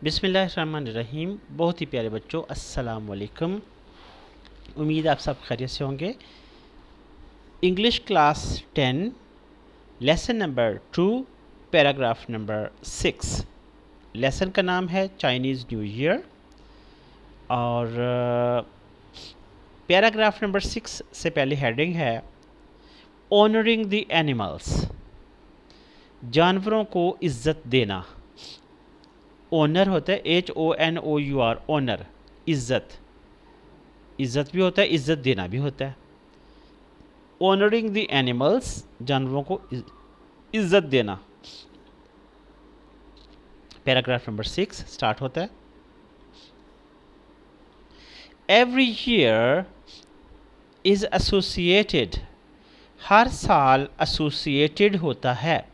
बिस्मिल्लाहिर्रहमानिर्रहीम। बहुत ही प्यारे बच्चों, अस्सलाम वालेकुम। उम्मीद आप सब खैरियत से होंगे। English class 10 lesson number 2 paragraph number 6। Lesson का नाम है चाइनीज़ न्यू ईयर और पैराग्राफ नंबर 6 से पहले हेडिंग है ऑनरिंग द एनिमल्स, जानवरों को इज़्ज़त देना। ऑनर होता है HONOUR, ऑनर, इज़्ज़त। इज़्ज़त भी होता है, इज़्ज़त देना भी होता है। ऑनरिंग द एनिमल्स, जानवरों को इज़्ज़त देना। पैराग्राफ नंबर 6 स्टार्ट होता है। एवरी ईयर इज़ एसोसिएटेड, हर साल एसोसिएटेड होता है।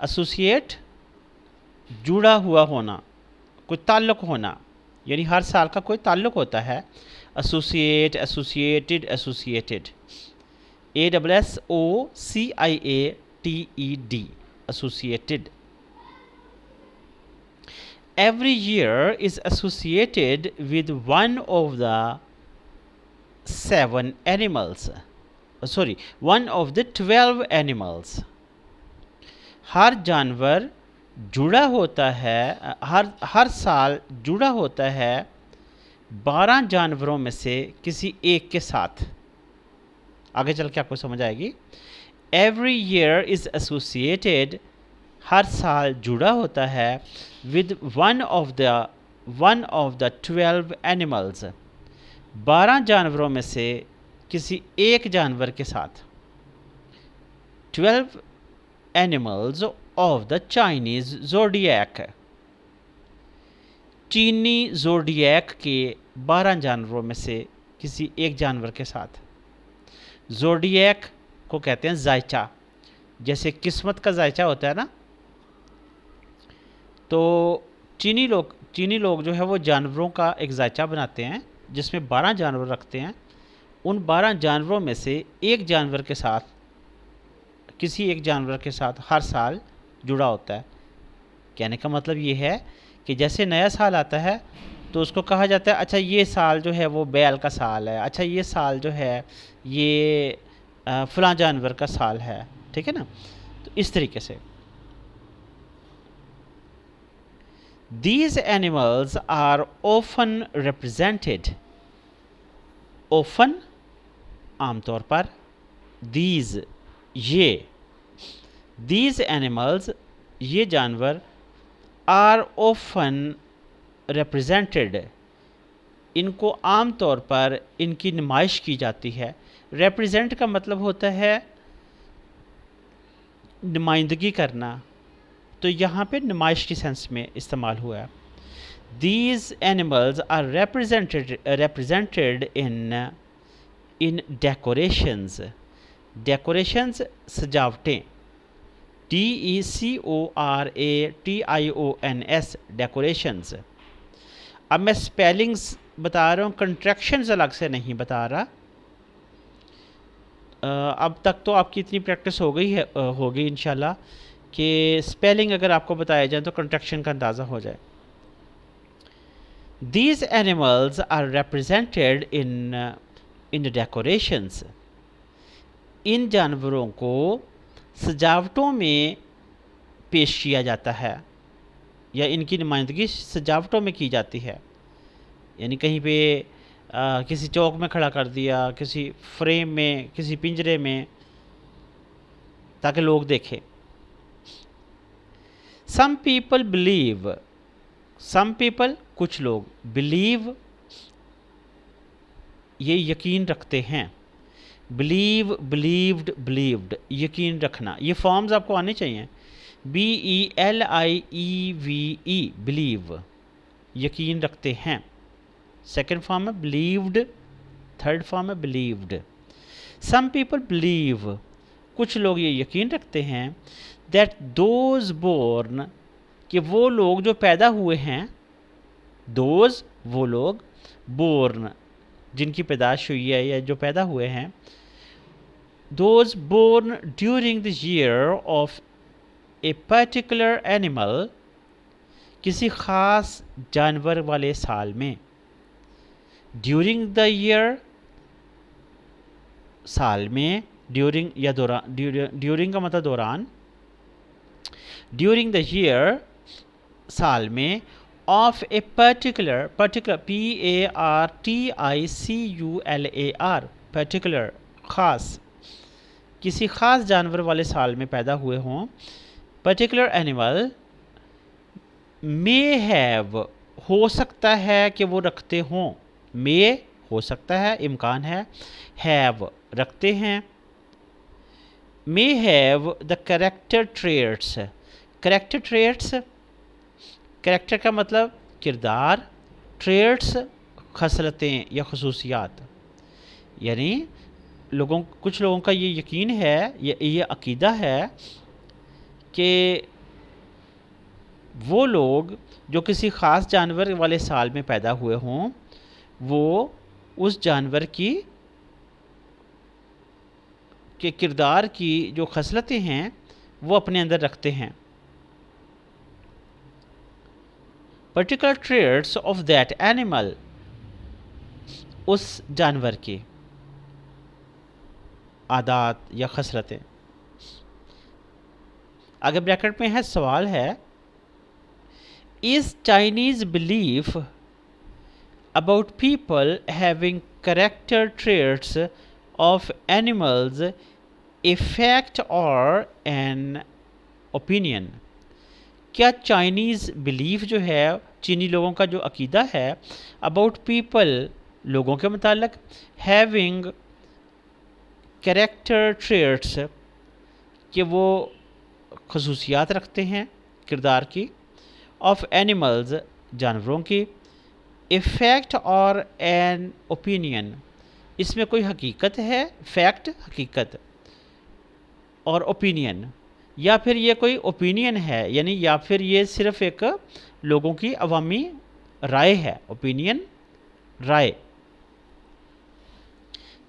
एसोसिएट जुड़ा हुआ होना, कोई ताल्लुक़ होना, यानी हर साल का कोई ताल्लुक़ होता है। Associate, associated, associated, ASSOCIATED, associated. Every year is associated with one of the 7 animals. One of the 12 animals. हर जानवर जुड़ा होता है, हर साल जुड़ा होता है 12 जानवरों में से किसी एक के साथ। आगे चल के आपको समझ आएगी। Every year is associated, हर साल जुड़ा होता है with one of the 12 animals, 12 जानवरों में से किसी एक जानवर के साथ। 12 animals of the Chinese zodiac, चीनी जोडियक के 12 जानवरों में से किसी एक जानवर के साथ। जोडियक को कहते हैं जायचा, जैसे किस्मत का जायचा होता है ना, तो चीनी लोग जो है वो जानवरों का एक जायचा बनाते हैं जिसमें 12 जानवर रखते हैं। उन 12 जानवरों में से एक जानवर के साथ, किसी एक जानवर के साथ हर साल जुड़ा होता है। कहने का मतलब ये है कि जैसे नया साल आता है तो उसको कहा जाता है अच्छा ये साल जो है वो बैल का साल है, अच्छा ये साल जो है ये फलां जानवर का साल है, ठीक है ना। तो इस तरीके से These animals are often represented, often आमतौर पर, these ये, these animals ये जानवर are often represented, इनको आमतौर पर इनकी नुमाइश की जाती है। represent का मतलब होता है नुमाइंदगी करना, तो यहाँ पे नुमाइश की सेंस में इस्तेमाल हुआ है। These animals are represented in decorations, decorations सजावटें, DECORATIONS, decorations। अब मैं स्पेलिंग्स बता रहा हूँ, कंट्रैक्शंस अलग से नहीं बता रहा। अब तक तो आपकी इतनी प्रैक्टिस हो गई है, होगी इंशाल्लाह, कि स्पेलिंग अगर आपको बताया जाए तो कंट्रैक्शन का अंदाज़ा हो जाए। These animals are represented in decorations, इन जानवरों को सजावटों में पेश किया जाता है या इनकी नुमाइंदगी सजावटों में की जाती है। यानी कहीं पे किसी चौक में खड़ा कर दिया, किसी फ्रेम में, किसी पिंजरे में, ताकि लोग देखें। Some people believe, some people कुछ लोग, believe ये यकीन रखते हैं, believe, believed, believed, यकीन रखना। ये फॉर्म्स आपको आने चाहिए, BELIEVE, believe, यकीन रखते हैं। सेकेंड फॉर्म है believed, थर्ड फॉर्म है believed। Some people believe, कुछ लोग ये यकीन रखते हैं that those born, कि वो लोग जो पैदा हुए हैं, those वो लोग, born जिनकी पैदाश हुई है या जो पैदा हुए हैं, those born during the year of a particular animal, किसी ख़ास जानवर वाले साल में। ड्यूरिंग द ईयर, साल में, ड्यूरिंग या दौरान, ड्यूरिंग का मतलब दौरान, ड्यूरिंग द ईयर साल में, of a particular, particular PARTICULAR, particular ख़ास, किसी ख़ास जानवर वाले साल में पैदा हुए हों। पर्टिकुलर एनिमल मे हैव, हो सकता है कि वो रखते हों, मे हो सकता है, इम्कान है, हैव रखते हैं, may have the character traits, character traits, character का मतलब किरदार, ट्रेट्स खसलतें या खसूसियात, यानी कुछ लोगों का ये यकीन है, ये अकीदा है कि वो लोग जो किसी ख़ास जानवर वाले साल में पैदा हुए हों, वो उस जानवर के किरदार की जो खसलतें हैं वो अपने अंदर रखते हैं। Particular traits of that animal, उस जानवर की आदात या खसलतें। आगे ब्रैकेट में है, सवाल है, is Chinese belief about people having character traits of animals a fact or an opinion? क्या चाइनीज़ बिलीफ जो है, चीनी लोगों का जो अकीदा है, अबाउट पीपल, लोगों के मुताल्लिक, हैविंग कैरेक्टर ट्रेट्स, कि वो खसूसियात रखते हैं किरदार की, ऑफ एनिमल्स, जानवरों की, ए फैक्ट और एन ओपिनियन, इसमें कोई हकीकत है, फैक्ट हकीकत, और ओपिनियन, या फिर ये कोई ओपिनियन है, यानी या फिर ये सिर्फ एक लोगों की अवामी राय है, ओपिनियन राय।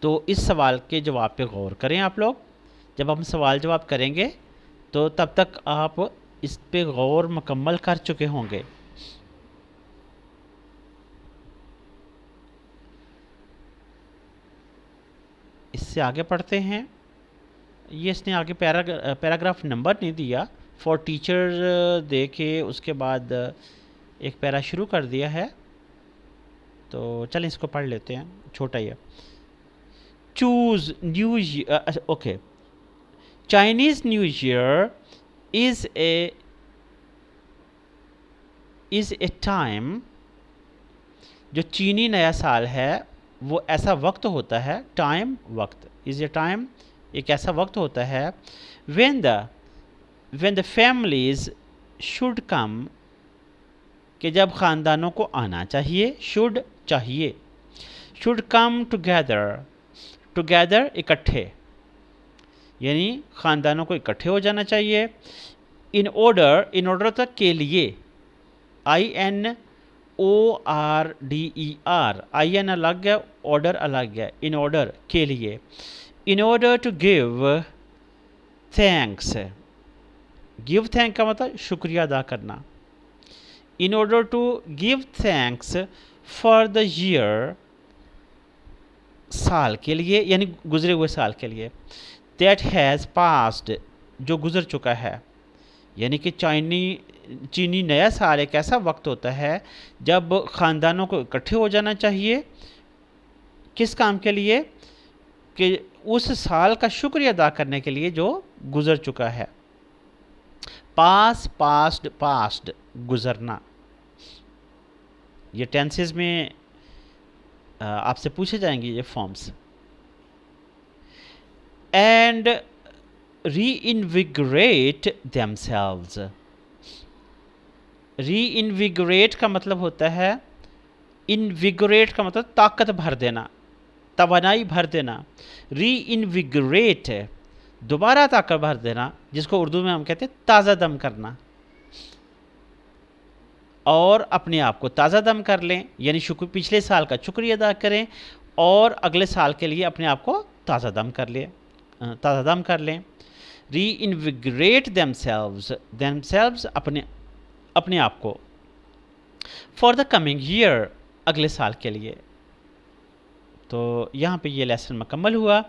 तो इस सवाल के जवाब पे गौर करें आप लोग। जब हम सवाल जवाब करेंगे तो तब तक आप इस पे गौर मुकम्मल कर चुके होंगे। इससे आगे पढ़ते हैं। ये इसने आगे पैराग्राफ नंबर नहीं दिया, फॉर टीचर दे के उसके बाद एक पैरा शुरू कर दिया है, तो चलें इसको पढ़ लेते हैं, छोटा ही है। Choose new year, okay, Chinese new year is a time, जो चीनी नया साल है वो ऐसा वक्त होता है, टाइम वक्त, इज़ ए टाइम एक ऐसा वक्त होता है, when the families should come, कि जब ख़ानदानों को आना चाहिए, should चाहिए, should come together इकट्ठे, यानी ख़ानदानों को इकट्ठे हो जाना चाहिए, in order तक के लिए, INORDER, IN अलग है, ऑर्डर अलग है, in order के लिए, in order to give thanks, give thanks का मतलब शुक्रिया अदा करना, in order to give thanks for the year, साल के लिए, यानी गुजरे हुए साल के लिए, that has passed, जो गुजर चुका है, यानी कि चीनी नया साल एक ऐसा वक्त होता है जब ख़ानदानों को इकट्ठे हो जाना चाहिए, किस काम के लिए, कि उस साल का शुक्रिया अदा करने के लिए जो गुजर चुका है। पास्ट गुजरना, ये टेंसेस में आपसे पूछे जाएंगे ये फॉर्म्स। एंड रीइनविगरेट देमसेल्व्स, रीइनविगरेट का मतलब होता है, इनविगरेट का मतलब ताकत भर देना, तवानाई भर देना, रीइनविगरेट दोबारा ताकत भर देना, जिसको उर्दू में हम कहते हैं ताज़ा दम करना, और अपने आप को ताज़ा दम कर लें, यानी पिछले साल का शुक्रिया अदा करें और अगले साल के लिए अपने आप को ताज़ा दम कर लें। रीइनविगरेट देमसेल्व्स अपने आप को, फॉर द कमिंग ईयर, अगले साल के लिए। तो यहाँ पे ये लेसन मुकम्मल हुआ।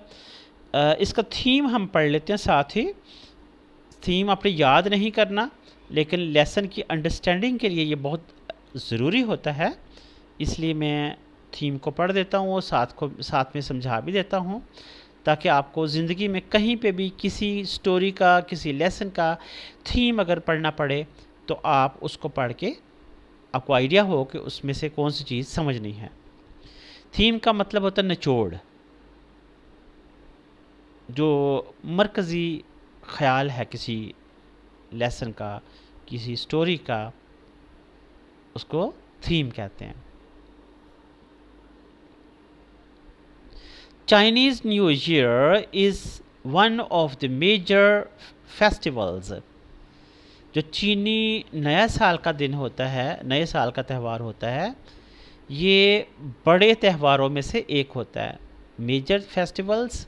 इसका थीम हम पढ़ लेते हैं साथ ही। थीम आपने याद नहीं करना, लेकिन लेसन की अंडरस्टैंडिंग के लिए ये बहुत ज़रूरी होता है, इसलिए मैं थीम को पढ़ देता हूँ और साथ में समझा भी देता हूँ, ताकि आपको ज़िंदगी में कहीं पे भी किसी स्टोरी का, किसी लेसन का थीम अगर पढ़ना पड़े तो आप उसको पढ़ के आपको आइडिया हो कि उसमें से कौन सी चीज़ समझनी है। थीम का मतलब होता है निचोड़, जो मरकज़ी ख़्याल है किसी लेसन का, किसी स्टोरी का, उसको थीम कहते हैं। Chinese New Year is one of the major festivals। जो चीनी नया साल का दिन होता है, नए साल का त्यौहार होता है, ये बड़े त्योहारों में से एक होता है। मेजर फेस्टिवल्स,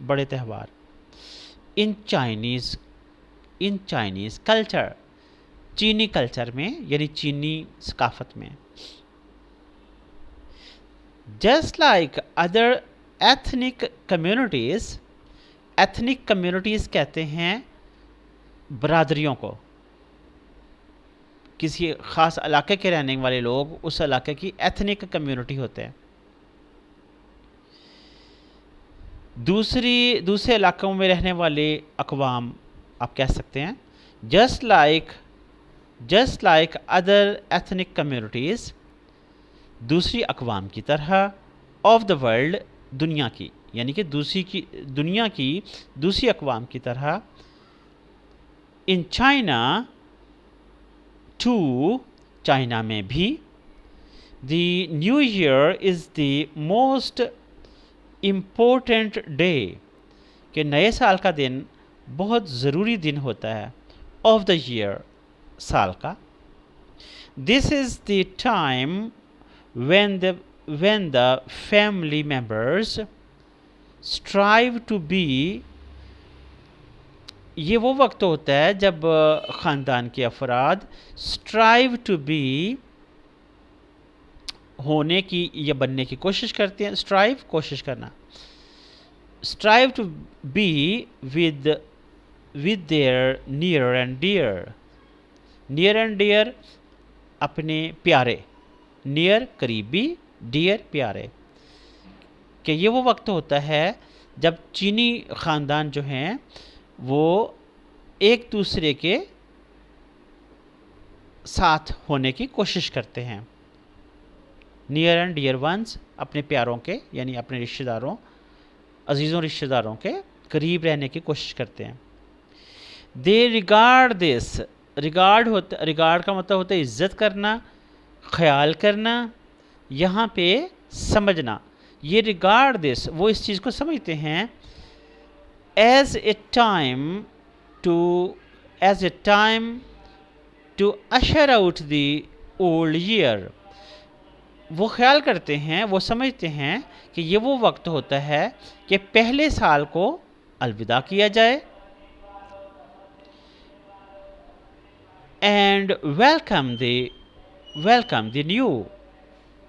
बड़े त्यौहार। इन चाइनीज़ कल्चर, चीनी कल्चर में यानी चीनी सकाफत में। Just like other ethnic communities, ethnic communities कहते हैं बरादरियों को, किसी ख़ास इलाके के रहने वाले लोग उस इलाके की एथनिक कम्युनिटी होते हैं। दूसरे इलाकों में रहने वाले अक़वाम आप कह सकते हैं। Just like other ethnic communities, दूसरी अक़वाम की तरह, ऑफ द वर्ल्ड, दुनिया की, यानी कि दुनिया की दूसरी अक़वाम की तरह। इन चाइना टू, चाइना में भी। The new year is the most important day, कि नए साल का दिन बहुत ज़रूरी दिन होता है, ऑफ द ईयर, साल का। This is the time when the family members strive to be, ये वो वक्त होता है जब ख़ानदान के अफराद strive to be, होने की या बनने की कोशिश करते हैं। strive, कोशिश करना। strive to be with their near and dear, near and dear, अपने प्यारे, नियर करीबी, डियर प्यारे, कि ये वो वक्त होता है जब चीनी ख़ानदान जो हैं वो एक दूसरे के साथ होने की कोशिश करते हैं। नियर एंड डियर वंस, अपने प्यारों के यानी अपने रिश्तेदारों, अजीज़ों रिश्तेदारों के करीब रहने की कोशिश करते हैं। दे रिगार्ड दिस, रिगार्ड का मतलब होता है इज़्ज़त करना, ख्याल करना, यहाँ पे समझना। ये रिगार्ड दिस, वो इस चीज़ को समझते हैं as a time to usher out the old year. वो ख्याल करते हैं, वो समझते हैं कि ये वो वक्त होता है कि पहले साल को अलविदा किया जाए, एंड वेलकम द न्यू,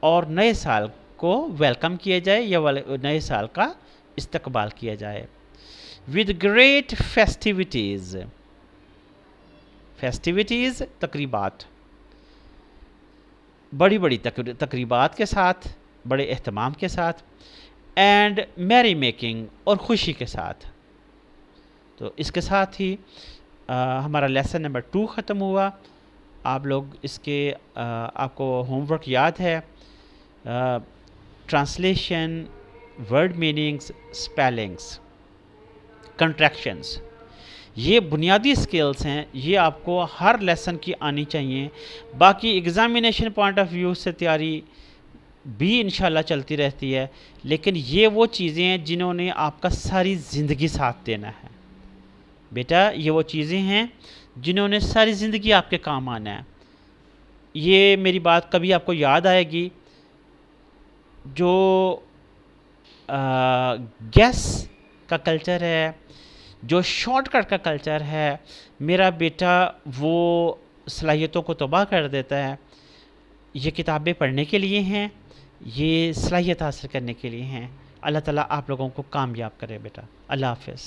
और नए साल को वेलकम किया जाए या नए साल का इस्तकबाल किया जाए। विद ग्रेट फेस्टिविटीज़, तकरीबात, बड़ी तकरीबात के साथ, बड़े एहतमाम के साथ, एंड मैरी मेकिंग, और ख़ुशी के साथ। तो इसके साथ ही हमारा लेसन नंबर 2 ख़त्म हुआ। आप लोग इसके आपको होमवर्क याद है, translation, word meanings, spellings, contractions, ये बुनियादी स्किल्स हैं, ये आपको हर लेसन की आनी चाहिए। बाकी एग्ज़ामिनेशन पॉइंट ऑफ व्यू से तैयारी भी इंशाल्लाह चलती रहती है, लेकिन ये वो चीज़ें हैं जिन्होंने आपका सारी ज़िंदगी साथ देना है। बेटा, ये वो चीज़ें हैं जिन्होंने सारी ज़िंदगी आपके काम आना है। ये मेरी बात कभी आपको याद आएगी, जो गैस का कल्चर है, जो शॉर्टकट का कल्चर है, मेरा बेटा वो सलाहियतों को तबाह कर देता है। ये किताबें पढ़ने के लिए हैं, ये सलाहियत हासिल करने के लिए हैं। अल्लाह ताला आप लोगों को कामयाब करे बेटा। अल्लाह हाफ़िज़।